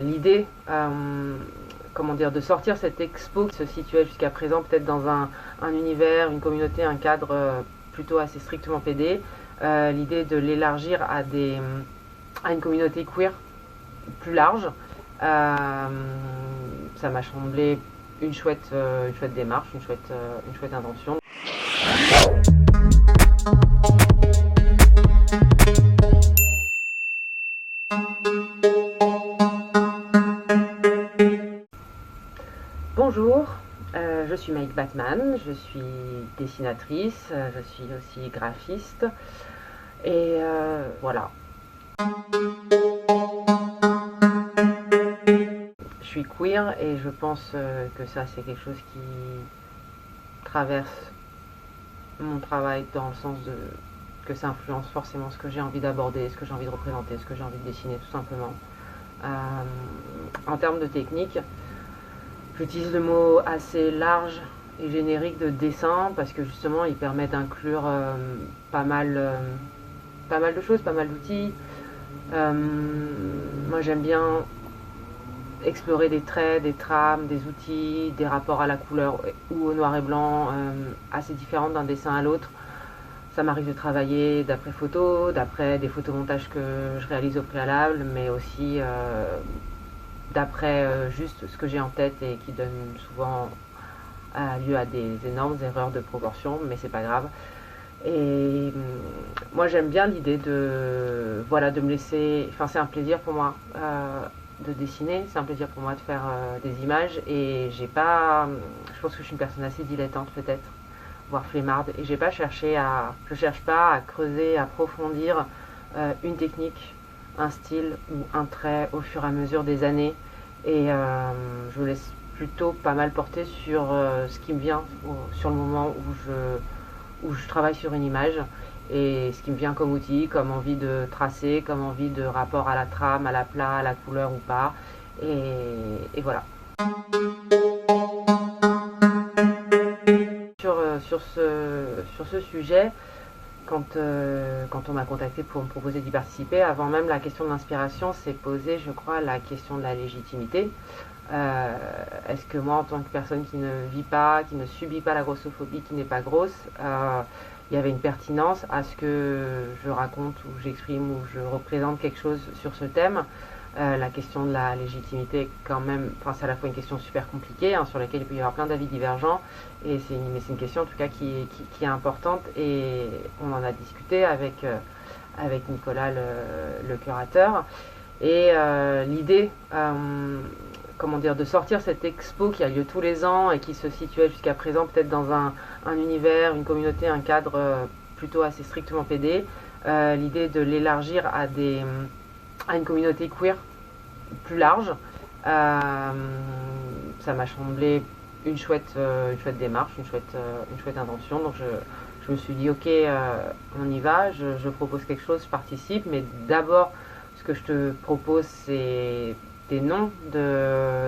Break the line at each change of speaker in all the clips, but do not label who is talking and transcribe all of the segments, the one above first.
L'idée, de sortir cette expo qui se situait jusqu'à présent peut-être dans un univers, une communauté, un cadre plutôt assez strictement PD, l'idée de l'élargir à une communauté queer plus large, ça m'a semblé une chouette démarche, une chouette intention. Bonjour, je suis Mike Batman, je suis dessinatrice, je suis aussi graphiste et voilà. Je suis queer et je pense que ça c'est quelque chose qui traverse mon travail dans le sens que ça influence forcément ce que j'ai envie d'aborder, ce que j'ai envie de représenter, ce que j'ai envie de dessiner tout simplement. En termes de technique, j'utilise le mot assez large et générique de dessin parce que justement il permet d'inclure pas mal de choses, pas mal d'outils. Moi j'aime bien explorer des traits, des trames, des outils, des rapports à la couleur ou au noir et blanc assez différents d'un dessin à l'autre. Ça m'arrive de travailler d'après photo, d'après des photomontages que je réalise au préalable, mais aussi d'après juste ce que j'ai en tête et qui donne souvent lieu à des énormes erreurs de proportion, mais c'est pas grave. Et moi j'aime bien l'idée de me laisser, enfin c'est un plaisir pour moi de dessiner, c'est un plaisir pour moi de faire des images et je pense que je suis une personne assez dilettante peut-être, voire flemmarde, et je cherche pas à creuser, à approfondir une technique, un style ou un trait au fur et à mesure des années, et je me laisse plutôt pas mal porter sur ce qui me vient sur le moment où je travaille sur une image et ce qui me vient comme outil, comme envie de tracer, comme envie de rapport à la trame, à l'aplat, à la couleur ou pas, et voilà. Sur ce sujet, quand on m'a contacté pour me proposer d'y participer, avant même la question de l'inspiration, s'est posée, je crois, la question de la légitimité. Est-ce que moi, en tant que personne qui ne vit pas, qui ne subit pas la grossophobie, qui n'est pas grosse, il y avait une pertinence à ce que je raconte ou j'exprime ou je représente quelque chose sur ce thème. La question de la légitimité, quand même, c'est à la fois une question super compliquée, sur laquelle il peut y avoir plein d'avis divergents, mais c'est une question en tout cas qui est importante, et on en a discuté avec Nicolas, le curateur, et l'idée de sortir cette expo qui a lieu tous les ans et qui se situait jusqu'à présent peut-être dans un univers, une communauté, un cadre plutôt assez strictement PD, l'idée de l'élargir à une communauté queer plus large, ça m'a semblé une chouette démarche, une chouette intention. Donc je me suis dit ok, on y va, je propose quelque chose, je participe, mais d'abord ce que je te propose c'est des noms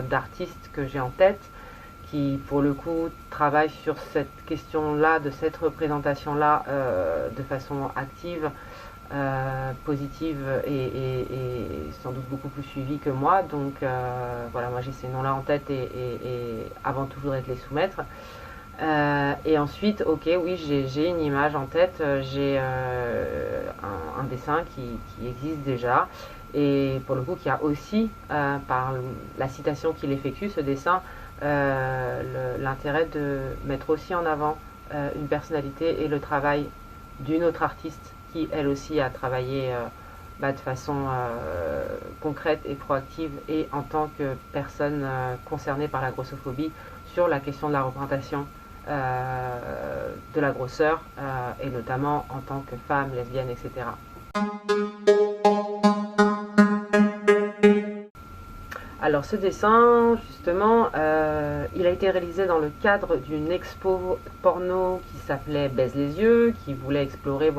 d'artistes que j'ai en tête qui pour le coup travaillent sur cette question-là, de cette représentation-là de façon active, positive et sans doute beaucoup plus suivie que moi. Donc voilà, moi j'ai ces noms-là en tête et avant tout je voudrais te les soumettre. Et ensuite, ok, oui, j'ai une image en tête, j'ai un dessin qui existe déjà, et pour le coup qui a aussi, par la citation qu'il effectue, ce dessin, l'intérêt de mettre aussi en avant une personnalité et le travail d'une autre artiste qui elle aussi a travaillé de façon concrète et proactive et en tant que personne concernée par la grossophobie sur la question de la représentation de la grosseur, et notamment en tant que femme, lesbienne, etc. Alors ce dessin, justement, il a été réalisé dans le cadre d'une expo porno qui s'appelait Baise les yeux, qui voulait explorer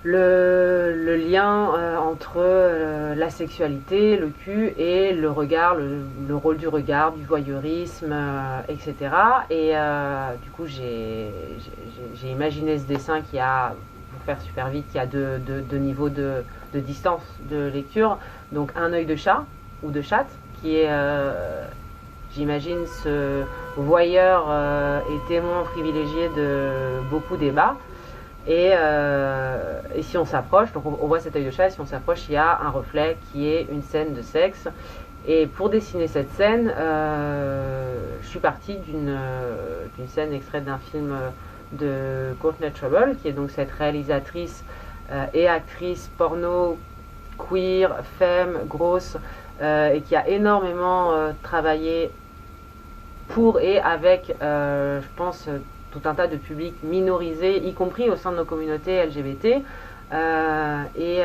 le lien entre la sexualité, le cul et le regard, le rôle du regard, du voyeurisme, etc. Et du coup, j'ai imaginé ce dessin qui a, pour faire super vite, qui a deux niveaux de distance de lecture. Donc un œil de chat, ou de chatte, qui est, j'imagine, ce voyeur et témoin privilégié de beaucoup débats. Et si on s'approche, donc on voit cet œil de chat, si on s'approche, il y a un reflet qui est une scène de sexe. Et pour dessiner cette scène, je suis partie d'une scène extraite d'un film de Courtney Trouble, qui est donc cette réalisatrice et actrice porno queer, femme, grosse, et qui a énormément travaillé pour et avec, je pense, tout un tas de publics minorisés, y compris au sein de nos communautés LGBT. Et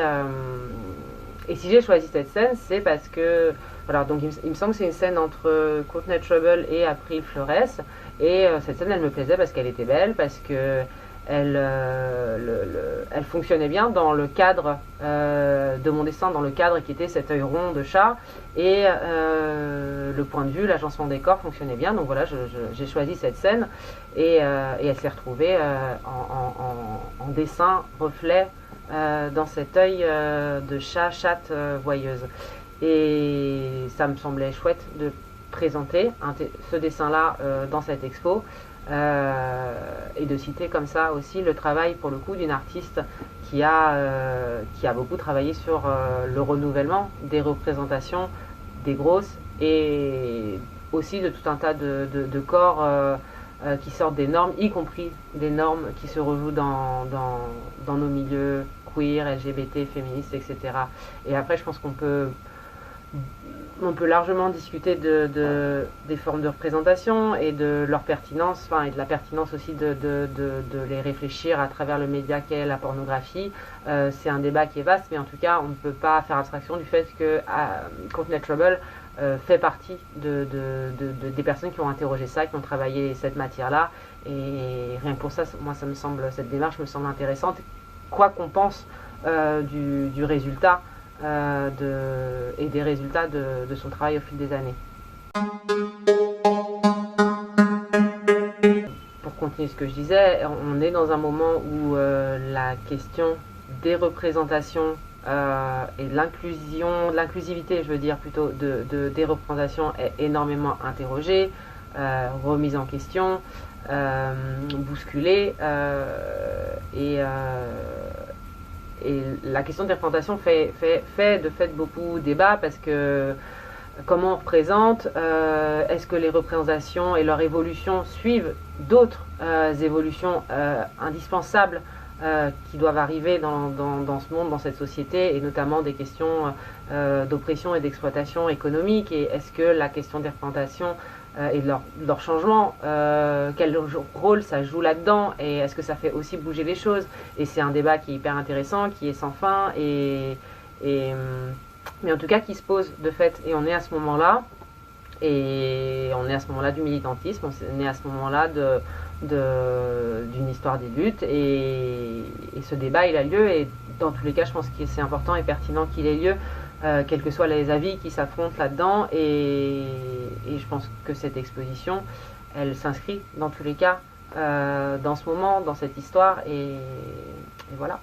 si j'ai choisi cette scène, c'est parce que, voilà, donc il me semble que c'est une scène entre Courtney Trouble et April Flores. Et cette scène, elle me plaisait parce qu'elle était belle, parce que elle fonctionnait bien dans le cadre de mon dessin, dans le cadre qui était cet œil rond de chat. Et le point de vue, l'agencement des corps fonctionnait bien. Donc voilà, j'ai choisi cette scène et elle s'est retrouvée en dessin, reflet dans cet œil de chat, chatte voyeuse. Et ça me semblait chouette de présenter ce dessin-là dans cette expo. Et de citer comme ça aussi le travail pour le coup d'une artiste qui a beaucoup travaillé sur le renouvellement des représentations des grosses et aussi de tout un tas de corps qui sortent des normes, y compris des normes qui se rejouent dans nos milieux queer, LGBT, féministes, etc. Et après je pense qu'on peut largement discuter des formes de représentation et de leur pertinence, enfin, et de la pertinence aussi de les réfléchir à travers le média qu'est la pornographie. C'est un débat qui est vaste, mais en tout cas, on ne peut pas faire abstraction du fait que Courtney Trouble fait partie des personnes qui ont interrogé ça, qui ont travaillé cette matière-là. Et rien que pour ça, moi, cette démarche me semble intéressante, quoi qu'on pense du résultat. Et des résultats de son travail au fil des années. Pour continuer ce que je disais, on est dans un moment où la question des représentations et de l'inclusivité, je veux dire plutôt, des représentations est énormément interrogée, remise en question, bousculée, et la question des représentations fait de fait beaucoup débat parce que comment on représente, est-ce que les représentations et leur évolution suivent d'autres évolutions indispensables qui doivent arriver dans ce monde, dans cette société, et notamment des questions d'oppression et d'exploitation économique. Et est-ce que la question des représentations et de leur changement, quel rôle ça joue là-dedans, et est-ce que ça fait aussi bouger les choses? Et c'est un débat qui est hyper intéressant, qui est sans fin, mais en tout cas qui se pose de fait. Et on est à ce moment-là, du militantisme, on est à ce moment-là d'une histoire des luttes, et ce débat il a lieu, et dans tous les cas je pense que c'est important et pertinent qu'il ait lieu, quels que soient les avis qui s'affrontent là-dedans, et je pense que cette exposition elle s'inscrit dans tous les cas dans ce moment, dans cette histoire, et voilà.